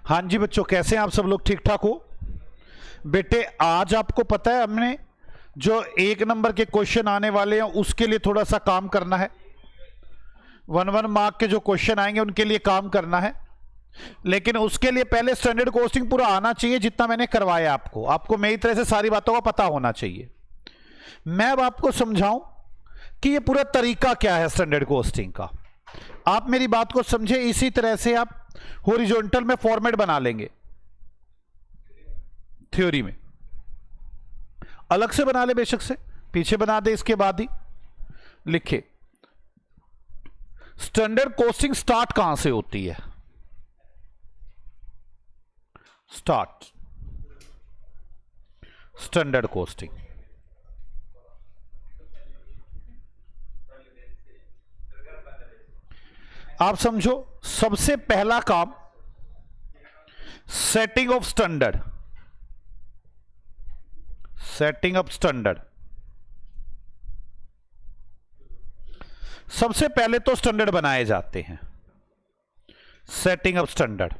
हाँ जी बच्चों, कैसे हैं आप सब लोग? ठीक ठाक हो? बेटे आज आपको पता है हमने जो 1 नंबर के क्वेश्चन आने वाले हैं उसके लिए थोड़ा सा काम करना है। 1 मार्क के जो क्वेश्चन आएंगे उनके लिए काम करना है, लेकिन उसके लिए पहले स्टैंडर्ड कोस्टिंग पूरा आना चाहिए जितना मैंने करवाया। आपको मेरी तरह से सारी बातों का पता होना चाहिए। मैं अब आपको समझाऊं कि ये पूरा तरीका क्या है स्टैंडर्ड कोस्टिंग का। आप मेरी बात को समझे। इसी तरह से आप हॉरिजॉन्टल में फॉर्मेट बना लेंगे, थ्योरी में अलग से बना ले, बेशक से पीछे बना दे। इसके बाद ही लिखे स्टैंडर्ड कोस्टिंग स्टार्ट कहां से होती है। स्टार्ट स्टैंडर्ड कोस्टिंग आप समझो, सबसे पहला काम setting of standard. Setting of standard सबसे पहले तो स्टैंडर्ड बनाए जाते हैं। सेटिंग ऑफ स्टैंडर्ड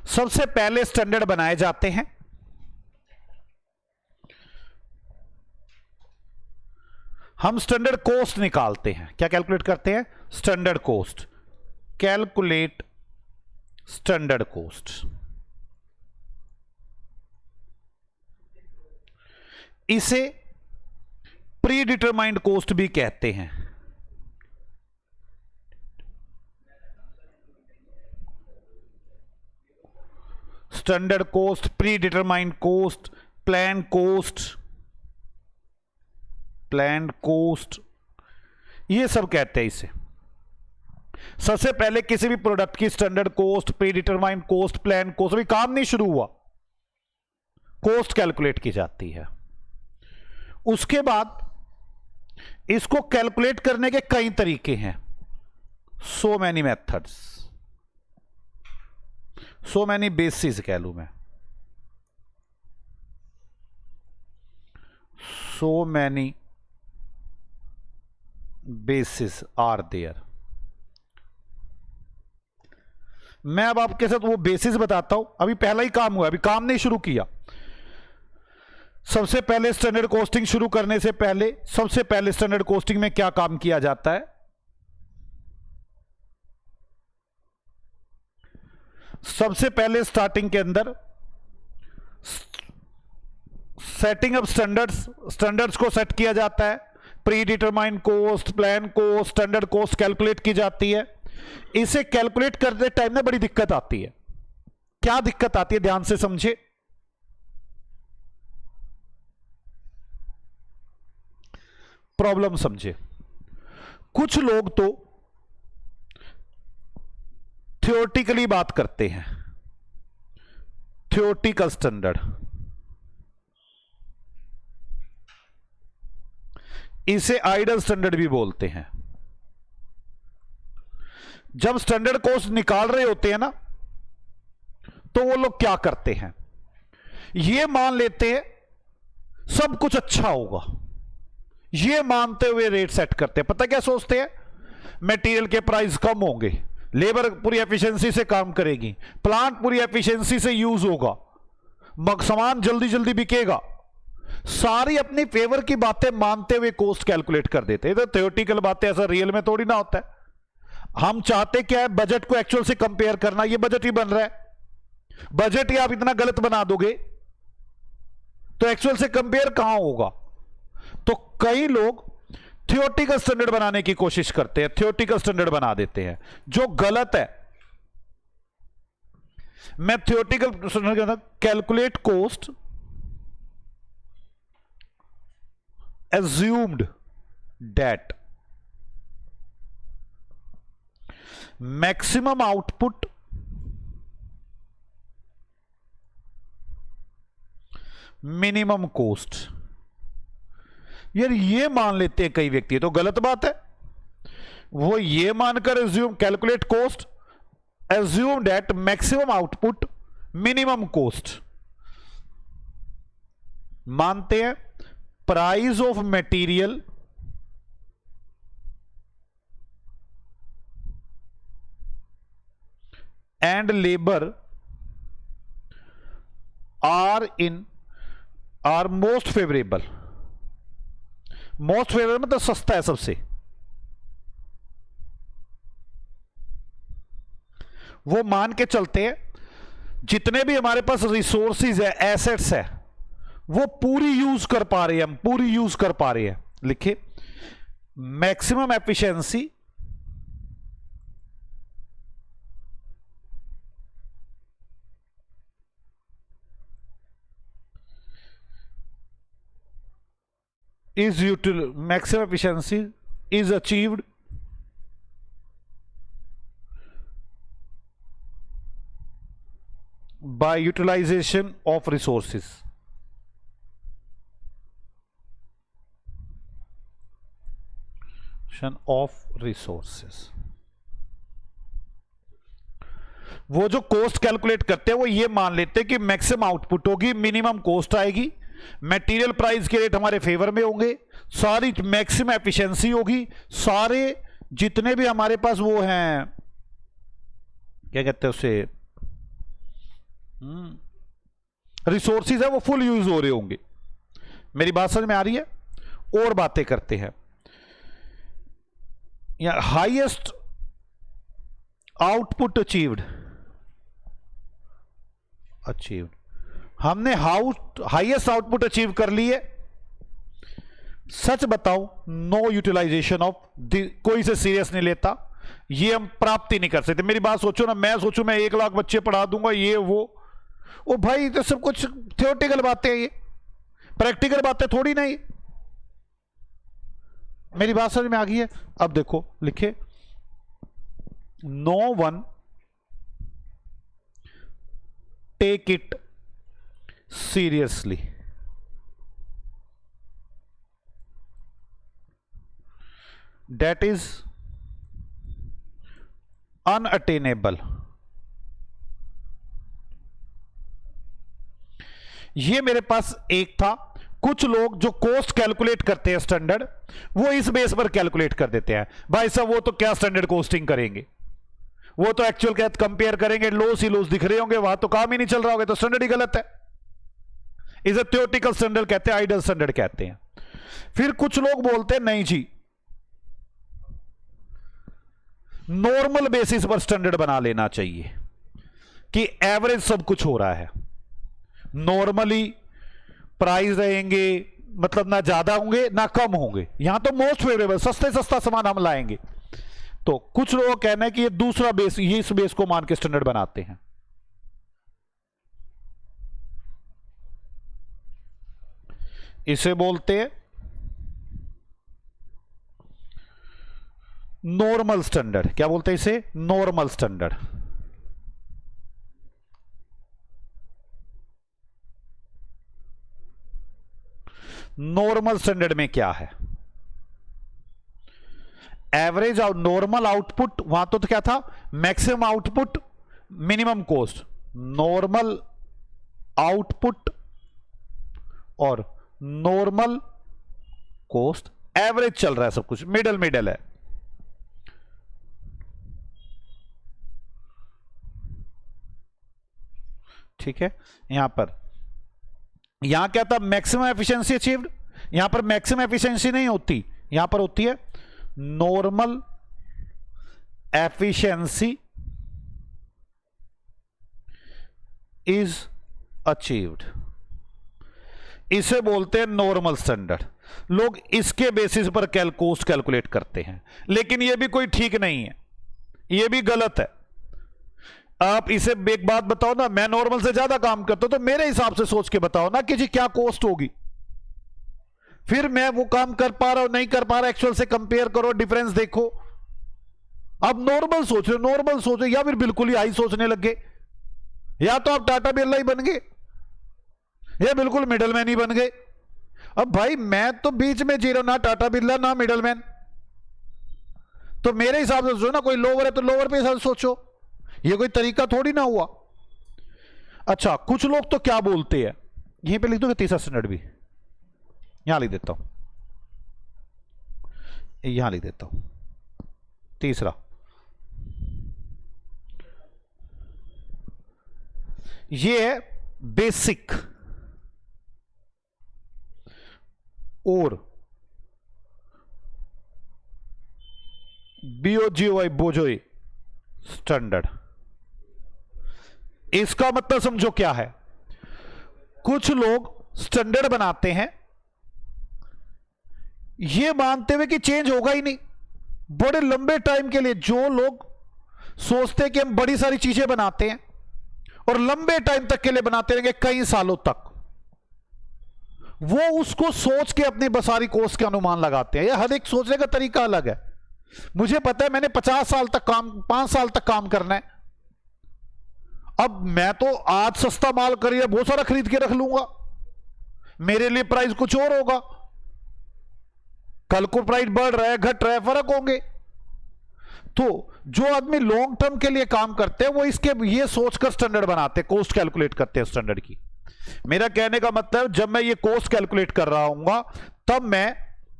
सबसे पहले स्टैंडर्ड बनाए जाते हैं। हम स्टैंडर्ड कॉस्ट निकालते हैं। क्या कैलकुलेट करते हैं? Standard cost. Calculate standard cost. इसे प्री डिटरमाइंड कॉस्ट भी कहते हैं। Standard cost, pre determined cost, plan cost, plan cost, ये सब कहते हैं इसे। सबसे पहले किसी भी प्रोडक्ट की standard cost, pre determined cost, plan cost, अभी काम नहीं शुरू हुआ, कॉस्ट कैलकुलेट की जाती है। उसके बाद इसको कैलकुलेट करने के कई तरीके हैं। So many methods, so many basis कह लूं मैं। So many basis are there. मैं अब आपके साथ वो बेसिस बताता हूं। अभी पहला ही काम हुआ, अभी काम नहीं शुरू किया। सबसे पहले स्टैंडर्ड कोस्टिंग शुरू करने से पहले सबसे पहले स्टैंडर्ड कोस्टिंग में क्या काम किया जाता है? सबसे पहले स्टार्टिंग के अंदर सेटिंग ऑफ स्टैंडर्ड्स को सेट किया जाता है। Pre determined cost, plan cost, standard cost calculate की जाती है। इसे कैलकुलेट करते टाइम में बड़ी दिक्कत आती है। क्या दिक्कत आती है? ध्यान से समझे। प्रॉब्लम समझे। कुछ लोग तो थ्योरेटिकली बात करते हैं, थ्योरेटिकल स्टैंडर्ड। इसे आइडल स्टैंडर्ड भी बोलते हैं। जब स्टैंडर्ड कॉस्ट निकाल रहे होते हैं ना, तो वो लोग क्या करते हैं? ये मान लेते हैं सब कुछ अच्छा होगा, ये मानते हुए रेट सेट करते हैं। पता क्या सोचते हैं? मटेरियल के प्राइस कम होंगे, लेबर पूरी एफिशिएंसी से काम करेगी, प्लांट पूरी एफिशिएंसी से यूज होगा, सामान जल्दी जल्दी बिकेगा। सारी अपनी फेवर की बातें मानते हुए कॉस्ट कैलकुलेट कर देते हैं। तो थ्योरेटिकल बातें, ऐसा रियल में थोड़ी ना होता है। हम चाहते क्या है? बजट को एक्चुअल से कंपेयर करना। ये बजट ही बन रहा है, बजट ही आप इतना गलत बना दोगे तो एक्चुअल से कंपेयर कहां होगा? तो कई लोग थ्योरेटिकल स्टैंडर्ड बनाने की कोशिश करते हैं, थ्योरेटिकल स्टैंडर्ड बना देते हैं, जो गलत है। मैं थ्योरेटिकल स्टैंडर्ड कहता हूं calculate cost assumed that maximum output minimum cost। यार ये मान लेते हैं कई व्यक्ति, तो गलत बात है। वो ये मानकर assume calculate cost assume that maximum output minimum cost मानते हैं। Price of material and labour are most favourable. Most favourable मतलब सस्ता है सबसे, वो मान के चलते हैं जितने भी हमारे पास रिसोर्सेज है, एसेट्स है, वो पूरी यूज कर पा रहे हैं, हम पूरी यूज कर पा रहे हैं। लिखिए maximum efficiency maximum efficiency is achieved by utilization of resources. वो जो कॉस्ट कैलकुलेट करते हैं वो ये मान लेते हैं कि मैक्सिमम आउटपुट होगी, मिनिमम कॉस्ट आएगी, मटेरियल प्राइस के रेट हमारे फेवर में होंगे, सारी मैक्सिमम एफिशिएंसी होगी, सारे जितने भी हमारे पास वो हैं क्या कहते हैं उसे रिसोर्सेज है वो फुल यूज हो रहे होंगे। मेरी बात समझ में आ रही है? और बातें करते हैं। या हाईएस्ट आउटपुट अचीव्ड हमने हाईएस्ट आउटपुट अचीव कर लिए। सच बताओ नो यूटिलाइजेशन ऑफ, कोई से सीरियस नहीं लेता, ये हम प्राप्ति नहीं कर सकते। मेरी बात सोचो ना, मैं सोचूं मैं 1 लाख बच्चे पढ़ा दूंगा ये वो ओ भाई तो सब कुछ थियोरेटिकल बातें हैं, ये प्रैक्टिकल बातें थोड़ी नहीं। मेरी बात समझ में आ गई है? अब देखो लिखे no one take it seriously. That is unattainable। ये मेरे पास एक था। कुछ लोग जो कॉस्ट कैलकुलेट करते हैं स्टैंडर्ड, वो इस बेस पर कैलकुलेट कर देते हैं। भाई साहब वो तो क्या स्टैंडर्ड कॉस्टिंग करेंगे, वो तो एक्चुअल क्या कंपेयर करेंगे, लॉस ही लॉस दिख रहे होंगे, वहां तो काम ही नहीं चल रहा होगा, तो स्टैंडर्ड ही गलत है। इसे थ्योरेटिकल स्टैंडर्ड कहते हैं, आइडल स्टैंडर्ड कहते हैं। फिर कुछ लोग बोलते हैं नहीं जी, नॉर्मल बेसिस पर स्टैंडर्ड बना लेना चाहिए कि एवरेज सब कुछ हो रहा है, नॉर्मली प्राइस रहेंगे, मतलब ना ज्यादा होंगे ना कम होंगे, यहां तो मोस्ट फेवरेबल सस्ते सस्ता सामान हम लाएंगे। तो कुछ लोगों का कहना है कि ये दूसरा बेस, ये इस बेस को मान के स्टैंडर्ड बनाते हैं। इसे बोलते हैं नॉर्मल स्टैंडर्ड। क्या बोलते हैं इसे? Normal standard. नॉर्मल स्टैंडर्ड में क्या है? एवरेज और नॉर्मल आउटपुट, वहां तो क्या था? Maximum output minimum cost. Normal output और नॉर्मल कॉस्ट, एवरेज चल रहा है सब कुछ, मिडल मिडल है। ठीक है, यहां पर यहां क्या था? Maximum efficiency achieved. यहां पर मैक्सिमम एफिशिएंसी नहीं होती, यहां पर होती है नॉर्मल एफिशिएंसी इज अचीव्ड। इसे बोलते हैं नॉर्मल स्टैंडर्ड। लोग इसके बेसिस पर कॉस्ट कैलकुलेट करते हैं, लेकिन यह भी कोई ठीक नहीं है, यह भी गलत है। आप इसे एक बात बताओ ना, मैं नॉर्मल से ज्यादा काम करता हूं तो मेरे हिसाब से सोच के बताओ ना कि जी क्या कॉस्ट होगी, फिर मैं वो काम कर पा रहा हूं नहीं कर पा रहा, एक्चुअल से कंपेयर करो, डिफरेंस देखो। अब नॉर्मल सोच रहे, नॉर्मल सोचो, या फिर बिल्कुल ही हाई सोचने लग गए, या तो आप टाटा बिरला ही बन गए या बिल्कुल मिडलमैन ही बन गए। अब भाई मैं तो बीच में जी रहा हूं, ना टाटा बिरला ना मिडलमैन, तो मेरे हिसाब से सोचो ना, कोई लोअर है तो लोअर पे हिसाब से सोचो, ये कोई तरीका थोड़ी ना हुआ। अच्छा, कुछ लोग तो क्या बोलते हैं, यहीं पे लिख दो तीसरा स्टैंडर्ड भी, यहां लिख देता हूं, यहां लिख देता हूं तीसरा। ये है बेसिक और बीओजीओआई बोजोई स्टैंडर्ड। इसका मतलब समझो क्या है। कुछ लोग स्टैंडर्ड बनाते हैं ये मानते हुए कि चेंज होगा ही नहीं। बड़े लंबे टाइम के लिए जो लोग सोचते हैं कि हम बड़ी सारी चीजें बनाते हैं और लंबे टाइम तक के लिए बनाते रहेंगे, कई सालों तक, वो उसको सोच के अपनी बसारी कोर्स के अनुमान लगाते हैं। हर एक सोचने का तरीका अलग है। मुझे पता है मैंने 50 साल तक काम, 5 साल तक काम करना है। अब मैं तो आज सस्ता माल खरीद बहुत सारा खरीद के रख लूंगा, मेरे लिए प्राइस कुछ और होगा, कल को प्राइस बढ़ रहा है घट रहा है, फर्क होंगे। तो जो आदमी लॉन्ग टर्म के लिए काम करते हैं वो इसके ये सोचकर स्टैंडर्ड बनाते हैं, कॉस्ट कैलकुलेट करते हैं स्टैंडर्ड की। मेरा कहने का मतलब जब मैं ये कॉस्ट कैलकुलेट कर रहा हूंगा तब मैं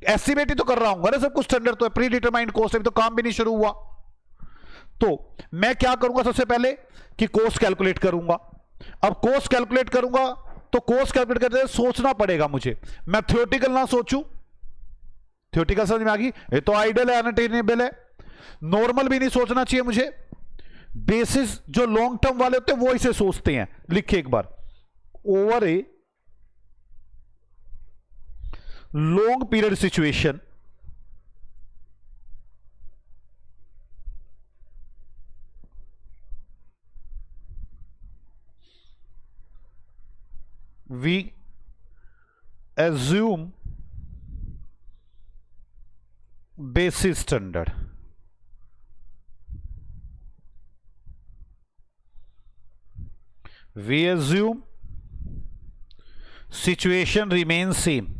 एस्टिमेट ही तो कर रहा हूंगा ना, सब कुछ स्टैंडर्ड तो है, प्री डिटरमाइंड कॉस्ट है, तो काम भी नहीं शुरू हुआ। तो मैं क्या करूंगा सबसे पहले कि कॉस्ट कैलकुलेट करूंगा। अब कॉस्ट कैलकुलेट करूंगा तो कॉस्ट कैलकुलेट करते हुए सोचना पड़ेगा मुझे। मैं थ्योरेटिकल ना सोचूं, थ्योरेटिकल समझ में आ गई, ये तो आइडियल है, अनअटेनेबल है। नॉर्मल भी नहीं सोचना चाहिए मुझे। बेसिस जो लॉन्ग टर्म वाले होते हैं वो इसे सोचते हैं। लिखिए एक बार, over a long period situation we assume basis standard। we assume situation remains same।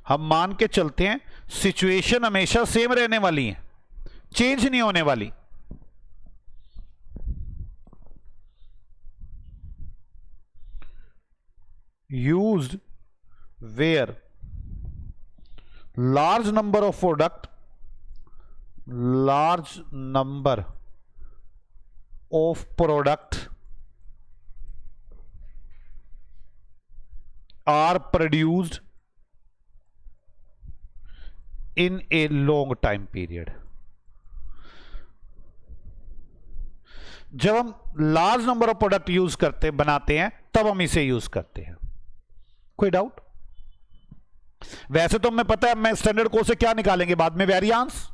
हम मान के चलते हैं सिचुएशन हमेशा सेम रहने वाली है, चेंज नहीं होने वाली। used where large number of product are produced in a long time period। जब हम large number of product use करते बनाते हैं तब हम इसे यूज करते हैं। कोई डाउट? वैसे तो हमें पता है मैं स्टैंडर्ड कोर्स से क्या निकालेंगे बाद में, वेरिएंस।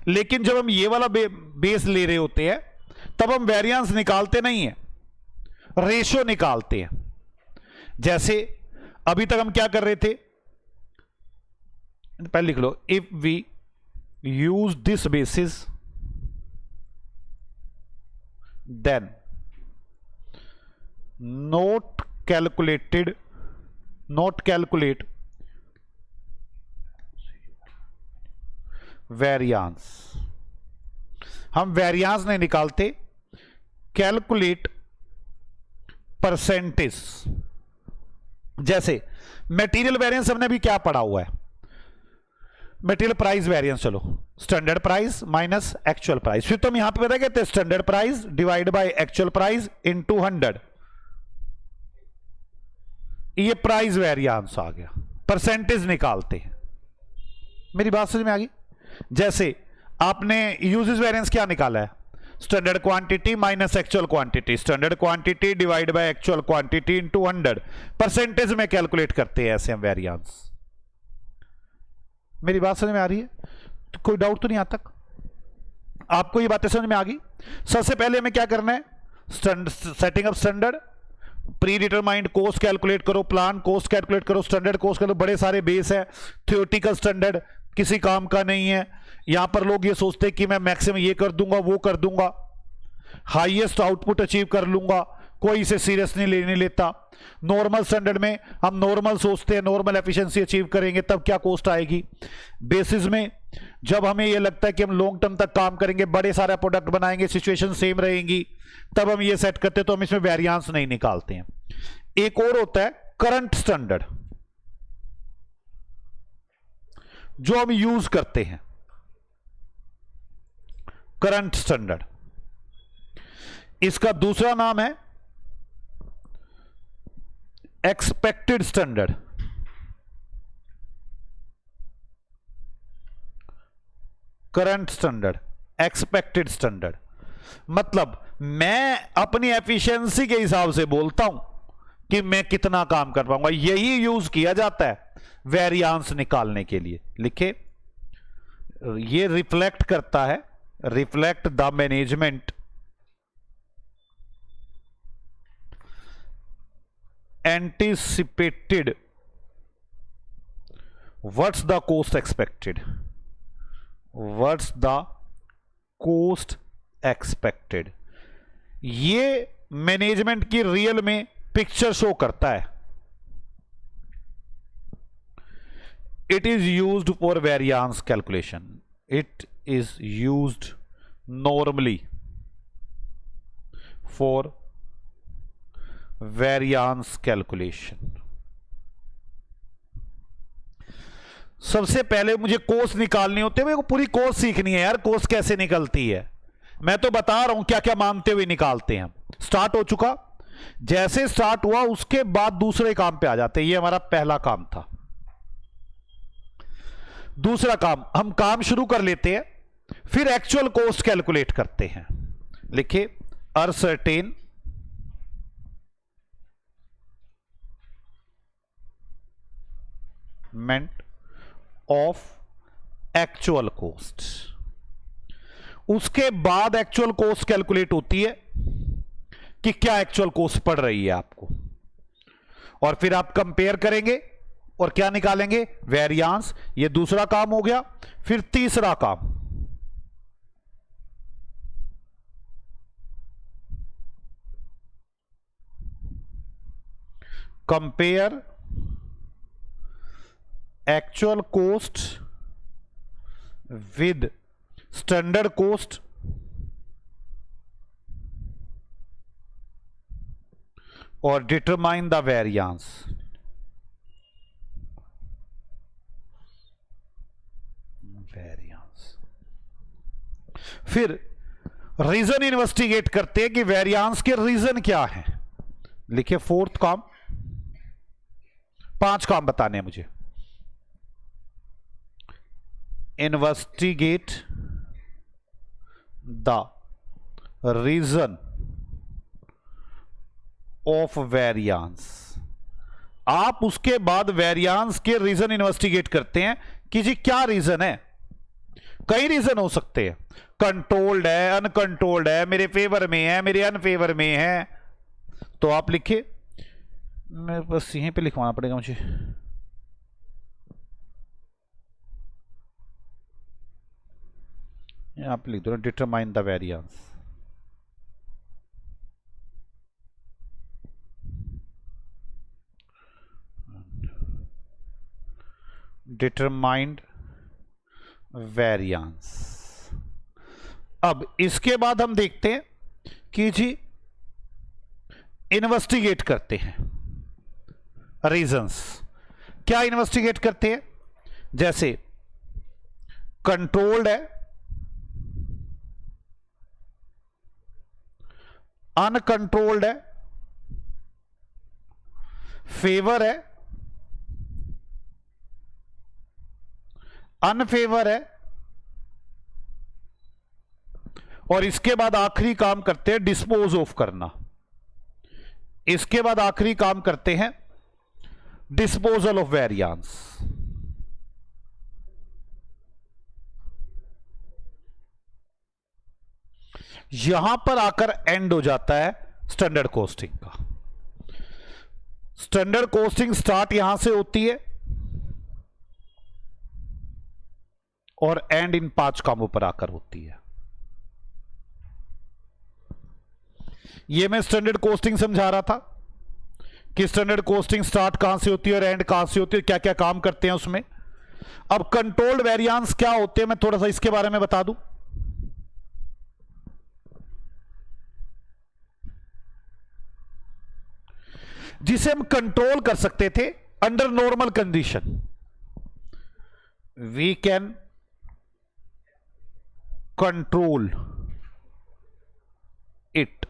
लेकिन जब हम ये वाला बेस ले रहे होते हैं तब हम वेरिएंस निकालते नहीं है, रेशियो निकालते हैं। जैसे अभी तक हम क्या कर रहे थे, पहले लिख लो, if we use this basis then not calculate variance. हम वेरियांस नहीं निकालते, कैलकुलेट परसेंटेज। जैसे मटेरियल वेरिएंस हमने भी क्या पढ़ा हुआ है, मटेरियल प्राइस वेरिएंस। चलो, standard price minus actual price, फिर तो हम यहां पे पता कहते हैं standard price divide by actual price into 100। ये प्राइस वेरिएंस आ गया, परसेंटेज निकालते हैं। मेरी बात समझ में आ गई? जैसे आपने यूजेस वेरिएंस क्या निकाला है, standard quantity minus actual quantity, standard quantity divide by actual quantity into 100। Percentage में कैलकुलेट करते हैं ऐसे हम वेरिएंस। मेरी बात समझ में आ रही है? तो कोई डाउट तो नहीं आता तक? आपको ये बातें समझ में आ गई? सबसे पहले हमें क्या करना है, setting up standard, pre determined cost calculate करो, प्लान कॉस्ट कैलकुलेट करो, स्टैंडर्ड कॉस्ट करो। बड़े सारे बेस है, थ्योरेटिकल स्टैंडर्ड किसी काम का नहीं है। यहां पर लोग ये सोचते हैं कि मैं मैक्सिमम ये कर दूंगा वो कर दूंगा, हाईएस्ट आउटपुट अचीव कर लूंगा, कोई इसे सीरियस नहीं लेता। नॉर्मल स्टैंडर्ड में हम नॉर्मल सोचते हैं, नॉर्मल एफिशिएंसी अचीव करेंगे तब क्या कॉस्ट आएगी। बेसिस में जब हमें यह लगता है कि हम लॉन्ग टर्म तक काम करेंगे, बड़े सारे प्रोडक्ट बनाएंगे, सिचुएशन सेम रहेंगी, तब हम ये सेट करते हैं, तो हम इसमें वेरिएंस नहीं निकालते हैं। एक और होता है करंट स्टैंडर्ड, जो हम यूज करते हैं, करंट स्टैंडर्ड। इसका दूसरा नाम है expected standard. Current standard, expected standard. मतलब मैं अपनी एफिशिएंसी के हिसाब से बोलता हूं कि मैं कितना काम कर पाऊंगा। यही यूज किया जाता है वेरियांस निकालने के लिए। लिखे, ये रिफ्लेक्ट करता है, reflect the management anticipated what's the cost expected, what's the cost expected. ये मैनेजमेंट की रियल में पिक्चर शो करता है। It is used for variance calculation, it is used normally for variance calculation. सबसे पहले मुझे कोस्ट निकालनी होती है, मेरे को पूरी कोस्ट सीखनी है यार, कोस्ट कैसे निकलती है। मैं तो बता रहा हूं क्या क्या मानते हुए निकालते हैं। स्टार्ट हो चुका, जैसे स्टार्ट हुआ उसके बाद दूसरे काम पे आ जाते हैं। ये हमारा पहला काम था। दूसरा काम, हम काम शुरू कर लेते हैं, फिर एक्चुअल कोस्ट कैलकुलेट करते हैं। लिखिए, ascertain meant of actual cost. उसके बाद एक्चुअल कॉस्ट कैलकुलेट होती है कि क्या एक्चुअल कॉस्ट पड़ रही है आपको, और फिर आप कंपेयर करेंगे और क्या निकालेंगे, वेरियांस। ये दूसरा काम हो गया। फिर तीसरा काम, compare actual cost with standard cost और डिटरमाइन द वेरियांस। फिर रीजन इन्वेस्टिगेट करते हैं कि वेरियांस के रीजन क्या है। लिखिए, फोर्थ काम। 5 काम बताने हैं मुझे। Investigate the reason of variance. आप उसके बाद वेरियांस के रीजन इन्वेस्टिगेट करते हैं कि जी क्या रीजन है। कई रीजन हो सकते हैं, कंट्रोल्ड है, अनकंट्रोल्ड है, मेरे फेवर में है, मेरे अनफेवर में है। तो आप लिखिए, मैं बस यहीं पे लिखवाना पड़ेगा मुझे। यहां पे लिख दो ना, determine the variance. Determined variance. अब इसके बाद हम देखते हैं कि जी इन्वेस्टिगेट करते हैं रीजंस। क्या इन्वेस्टिगेट करते हैं, जैसे कंट्रोल्ड है, अनकंट्रोल्ड है, फेवर है, अनफेवर है, और इसके बाद आखिरी काम करते हैं डिस्पोज ऑफ करना। इसके बाद आखिरी काम करते हैं डिस्पोजल ऑफ वेरियांस। यहां पर आकर एंड हो जाता है स्टैंडर्ड कॉस्टिंग का। स्टैंडर्ड कॉस्टिंग स्टार्ट यहां से होती है और एंड इन 5 कामों पर आकर होती है। यह मैं स्टैंडर्ड कॉस्टिंग समझा रहा था कि स्टैंडर्ड कॉस्टिंग स्टार्ट कहां से होती है और एंड कहां से होती है, क्या क्या काम करते हैं उसमें। अब कंट्रोल्ड वेरियांस क्या होते हैं, मैं थोड़ा सा इसके बारे में बता दूं। जिसे हम कंट्रोल कर सकते थे under normal condition. We can control it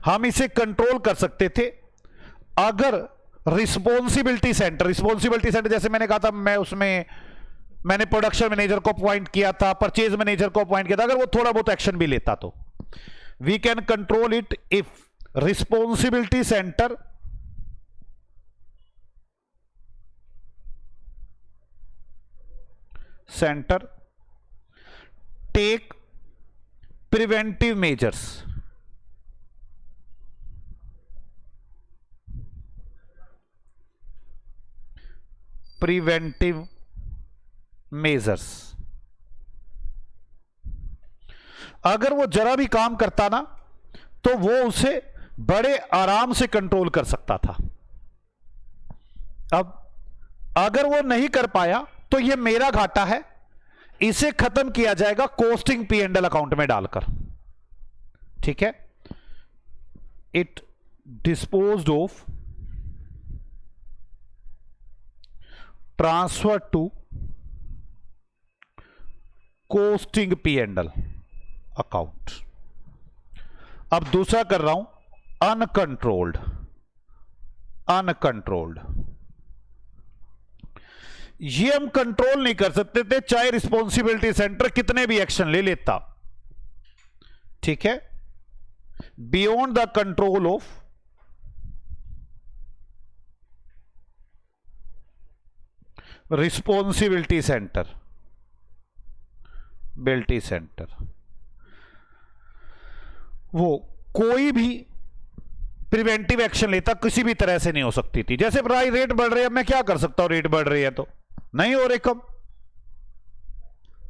हम इसे कंट्रोल कर सकते थे अगर रिस्पॉन्सिबिलिटी सेंटर जैसे मैंने कहा था, मैंने प्रोडक्शन मैनेजर को अपॉइंट किया था, परचेज मैनेजर को अपॉइंट किया था, अगर वो थोड़ा बहुत एक्शन भी लेता तो we can control it if responsibility centre take preventive measures. Preventive measures, अगर वो जरा भी काम करता ना तो वो उसे बड़े आराम से कंट्रोल कर सकता था। अब अगर वो नहीं कर पाया तो ये मेरा घाटा है, इसे खत्म किया जाएगा costing P and L account में डालकर। ठीक है, it disposed of transfer to costing P and L account. अब दूसरा कर रहा हूं अनकंट्रोल्ड। ये हम कंट्रोल नहीं कर सकते थे, चाहे रिस्पॉन्सिबिलिटी सेंटर कितने भी एक्शन ले लेता। ठीक है, beyond the control of responsibility centre, वो कोई भी प्रिवेंटिव एक्शन लेता किसी भी तरह से नहीं हो सकती थी। जैसे प्राइस रेट बढ़ रही है, मैं क्या कर सकता हूं, रेट बढ़ रही है तो नहीं हो रहे कम।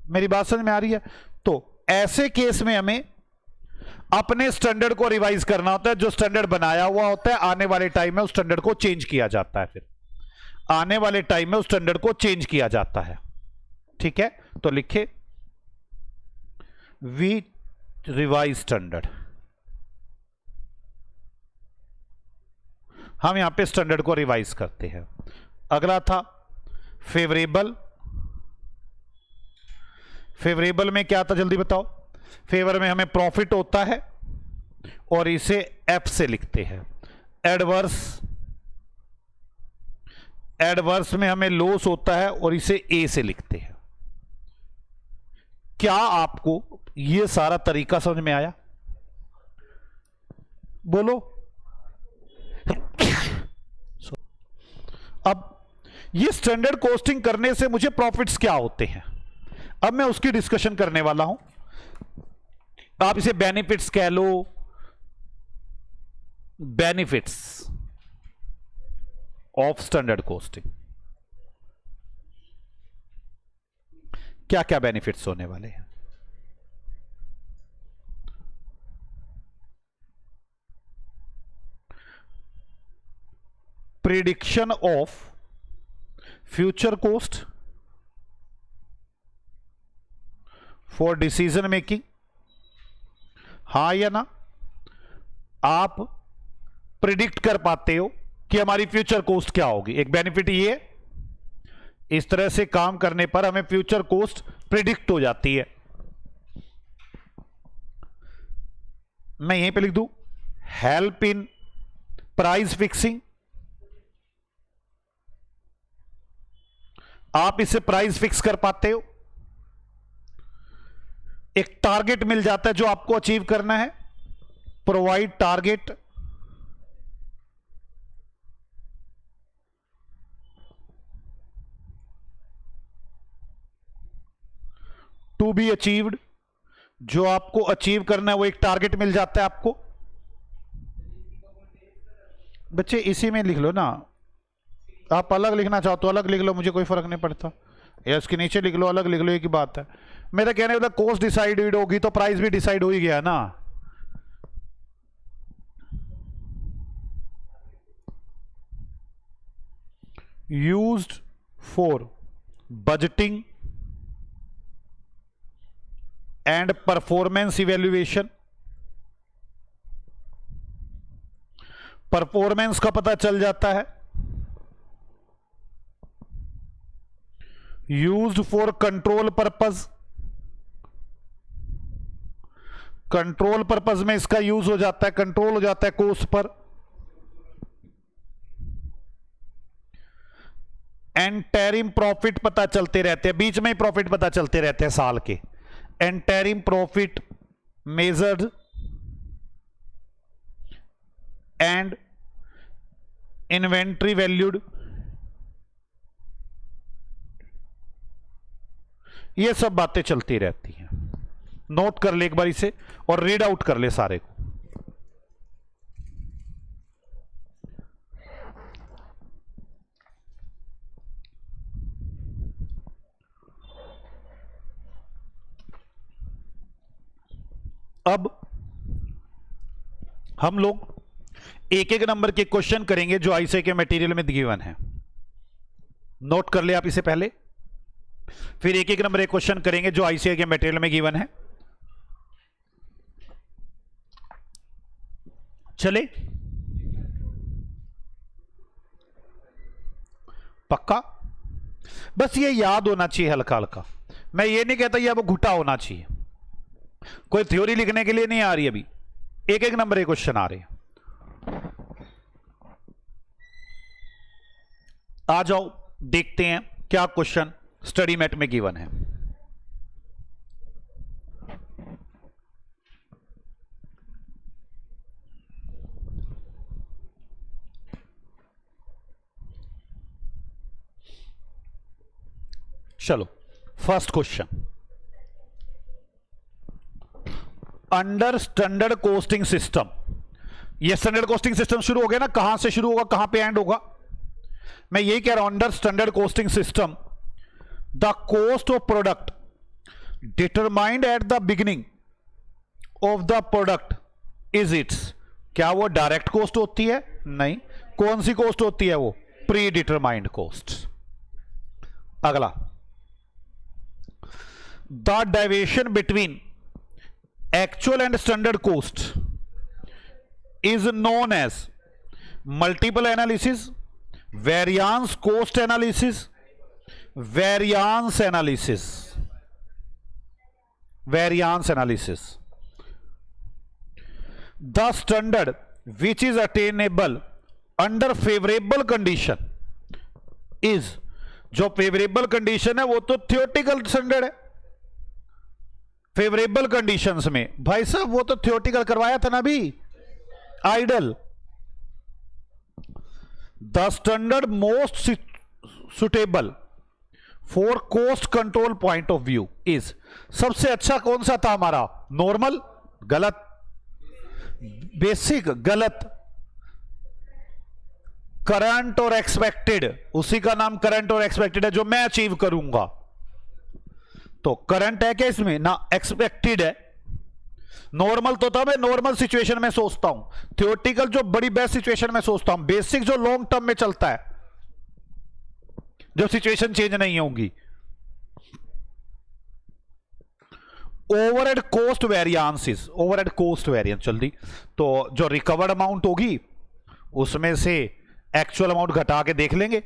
मेरी बात समझ में आ रही है? तो ऐसे केस में हमें अपने स्टैंडर्ड को रिवाइज करना होता है। जो स्टैंडर्ड बनाया हुआ होता है, आने वाले टाइम में उस स्टैंडर्ड को चेंज किया जाता है। फिर आने वाले टाइम में उस स्टैंडर्ड को चेंज किया जाता है। ठीक है, तो लिखे वी रिवाइज स्टैंडर्ड। हम यहां पे स्टैंडर्ड को रिवाइज करते हैं। अगला था फेवरेबल में क्या था, जल्दी बताओ। फेवर में हमें प्रॉफिट होता है और इसे एफ से लिखते हैं। एडवर्स में हमें लॉस होता है और इसे ए से लिखते हैं। क्या आपको यह सारा तरीका समझ में आया? बोलो। अब ये स्टैंडर्ड कॉस्टिंग करने से मुझे प्रॉफिट्स क्या होते हैं, अब मैं उसकी डिस्कशन करने वाला हूं। आप इसे बेनिफिट्स कह लो, बेनिफिट्स ऑफ स्टैंडर्ड कॉस्टिंग। क्या क्या बेनिफिट्स होने वाले हैं? Prediction of future cost for decision making. हां या ना? आप प्रिडिक्ट कर पाते हो कि हमारी फ्यूचर कॉस्ट क्या होगी। एक बेनिफिट ये है, इस तरह से काम करने पर हमें फ्यूचर कॉस्ट प्रिडिक्ट हो जाती है। मैं यहीं पे लिख दूं हेल्प इन प्राइस फिक्सिंग। आप इससे प्राइस फिक्स कर पाते हो, एक टारगेट मिल जाता है जो आपको अचीव करना है। Provide target to be achieved, जो आपको अचीव करना है वो एक टारगेट मिल जाता है आपको। बच्चे इसी में लिख लो ना, आप अलग लिखना चाहो तो अलग लिख लो, मुझे कोई फर्क नहीं पड़ता, या इसके नीचे लिख लो, अलग लिख लो, एक ही बात है। मेरा कहने वाला कॉस्ट डिसाइड होगी तो प्राइस भी डिसाइड हो ही गया ना। Used for budgeting and performance evaluation. Performance का पता चल जाता है। Used for control purpose, control purpose में इसका यूज हो जाता है, कंट्रोल हो जाता है कॉस्ट पर। एंटरिम प्रॉफिट पता चलते रहते हैं, बीच में ही प्रॉफिट पता चलते रहते हैं साल के। Interim profit measured and inventory valued, ये सब बातें चलती रहती हैं। नोट कर ले एक बार इसे और रीड आउट कर ले सारे को। अब हम लोग एक एक नंबर के क्वेश्चन करेंगे जो आईसीए के मटेरियल में गिवन है। नोट कर ले आप इसे पहले, फिर एक एक नंबर एक क्वेश्चन करेंगे जो आईसीए के मटेरियल में गिवन है। चले, पक्का? बस ये याद होना चाहिए हल्का हल्का। मैं ये नहीं कहता ये अब घुटा होना चाहिए, कोई थ्योरी लिखने के लिए नहीं आ रही अभी, एक एक नंबर एक क्वेश्चन आ रहे हैं। आ जाओ देखते हैं क्या क्वेश्चन स्टडी मैट में गिवन है। चलो first question, under standard costing system. ये स्टैंडर्ड कॉस्टिंग सिस्टम शुरू हो गया ना, कहां से शुरू होगा कहां पे एंड होगा? मैं यही कह रहा हूं, under standard costing system the cost of product determined at the beginning of the product is it's. क्या वो डायरेक्ट कॉस्ट होती है? नहीं। कौन सी कॉस्ट होती है वो? Predetermined cost. अगला, the deviation between actual and standard cost is known as multiple analysis, variance cost analysis, variance analysis, variance analysis. The standard which is attainable under favourable condition is, जो favourable condition है वो तो theoretical standard है। Favourable conditions में भाई साहब वो तो थियोरेटिकल करवाया था ना अभी, idle. The standard most suitable for cost control point of view is, सबसे अच्छा कौन सा था हमारा? नॉर्मल, गलत। बेसिक, गलत। करंट और एक्सपेक्टेड, उसी का नाम करंट और एक्सपेक्टेड है जो मैं अचीव करूंगा। तो करंट है क्या इसमें? ना, एक्सपेक्टेड है। नॉर्मल तो तब है नॉर्मल सिचुएशन में सोचता हूं, थियोरेटिकल जो बड़ी बेस्ट सिचुएशन में सोचता हूं, बेसिक जो लॉन्ग टर्म में चलता है, जो सिचुएशन चेंज नहीं होगी। Overhead cost variances, overhead cost variance जल्दी, तो जो रिकवर्ड अमाउंट होगी उसमें से एक्चुअल अमाउंट घटा के देख लेंगे।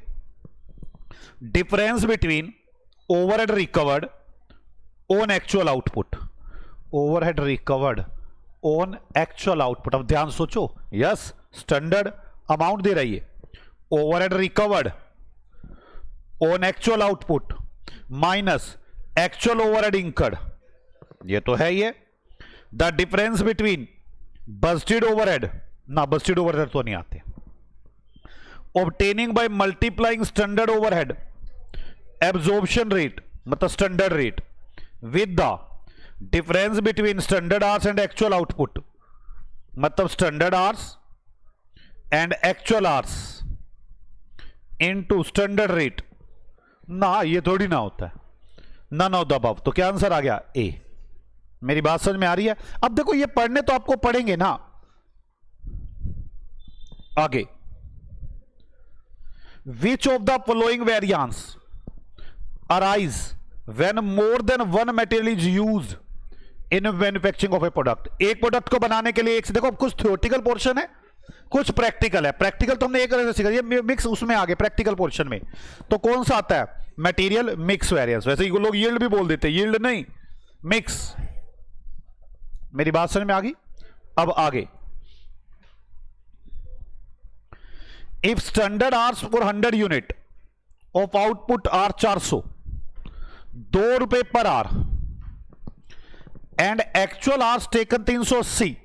Difference between overhead recovered on actual output, overhead recovered on actual output. अब ध्यान सोचो, यस स्टैंडर्ड अमाउंट दे रही है, overhead recovered on actual output minus actual overhead incurred, ये तो है ये। The difference between budgeted overhead, ना बजटेड ओवरहेड तो नहीं आते। Obtaining by multiplying standard overhead absorption rate, मतलब standard rate, with the difference between standard hours and actual output, मतलब standard hours and actual hours into standard rate. ना, ये थोड़ी ना होता है, नन ऑफ द अबव। तो क्या आंसर आ गया? ए। मेरी बात समझ में आ रही है? अब देखो ये पढ़ने तो आपको पढ़ेंगे ना। आगे, which of the following variance arise when more than one material is used in manufacturing of A product. एक प्रोडक्ट को बनाने के लिए एक से, देखो कुछ थ्योरेटिकल पोर्शन है, कुछ प्रैक्टिकल है। प्रैक्टिकल तो हमने एक तरह से सीखा, ये मिक्स उसमें आगे प्रैक्टिकल पोर्शन में। तो कौन सा आता है? Material mix variance. वैसे ही लोग यील्ड भी बोल देते हैं, यील्ड नहीं, मिक्स। मेरी बात समझ में आ गई? अब आगे, if standard hours for 100 unit of output are 400, 2 रुपए per hour, and actual hours taken 380,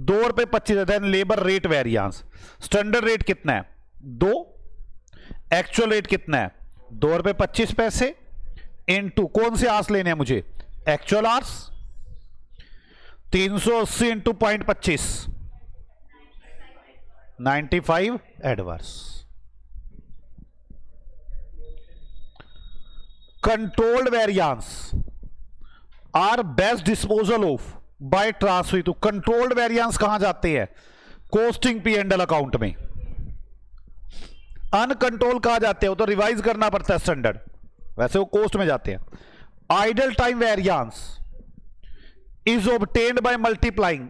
2 रुपए 25, then labour rate variance. Standard rate कितना है? 2, एक्चुअल रेट कितना है? 2 रुपए 25 पैसे, इनटू कौन से आवर्स लेने हैं मुझे? Actual hours. 380 into 0.25, 95 adverse. Controlled variance are best disposal of by transfer. तो कंट्रोल्ड वेरिएंस कहां जाते हैं? Costing P and L account में। अनकंट्रोल कहां जाते हैं? वो तो रिवाइज करना पड़ता है स्टैंडर्ड, वैसे वो कॉस्ट में जाते हैं। Idle time variance is obtained by multiplying.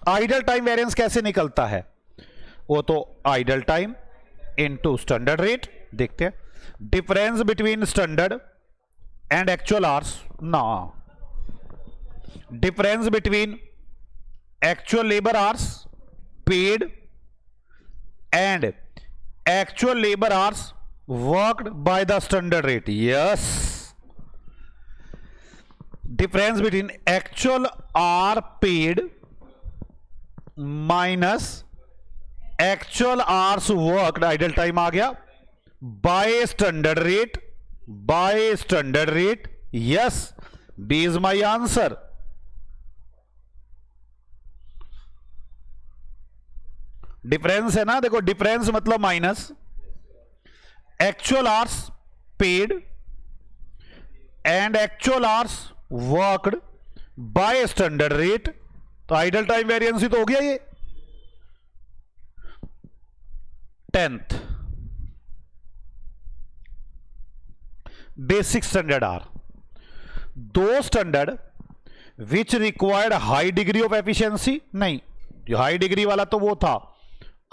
Idle time variance कैसे निकलता है? वो तो idle time into standard rate. देखते हैं, difference between standard and actual hours ना, difference between actual labour hours paid and actual labour hours worked by the standard rate. Yes, difference between actual are paid minus actual hours worked, idle time आ गया, by standard rate, by standard rate. Yes, B is my answer. Difference है ना, देखो difference मतलब minus actual hours paid and actual hours worked by standard rate, तो idle time variance ही तो हो गया ये। 10th बेसिक स्टैंडर्ड आर, दो standard which required high degree of efficiency. नहीं, जो हाई डिग्री वाला तो वो था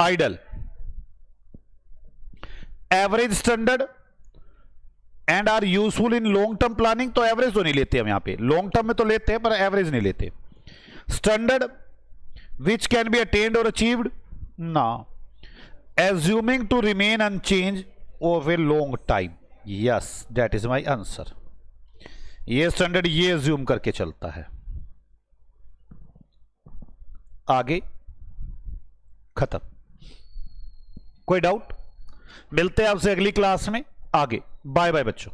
idle. Average standard and are useful in long term planning. तो एवरेज तो नहीं लेते हम यहां पे, लॉन्ग टर्म में तो लेते हैं पर एवरेज नहीं लेते। Standard which can be attained और अचीव्ड ना, assuming to remain unchanged over a long time. Yes, that is my answer. ये स्टैंडर्ड ये एज्यूम करके चलता है। आगे खत्म। कोई डाउट? मिलते हैं आपसे अगली क्लास में। आगे बाय बाय बच्चों।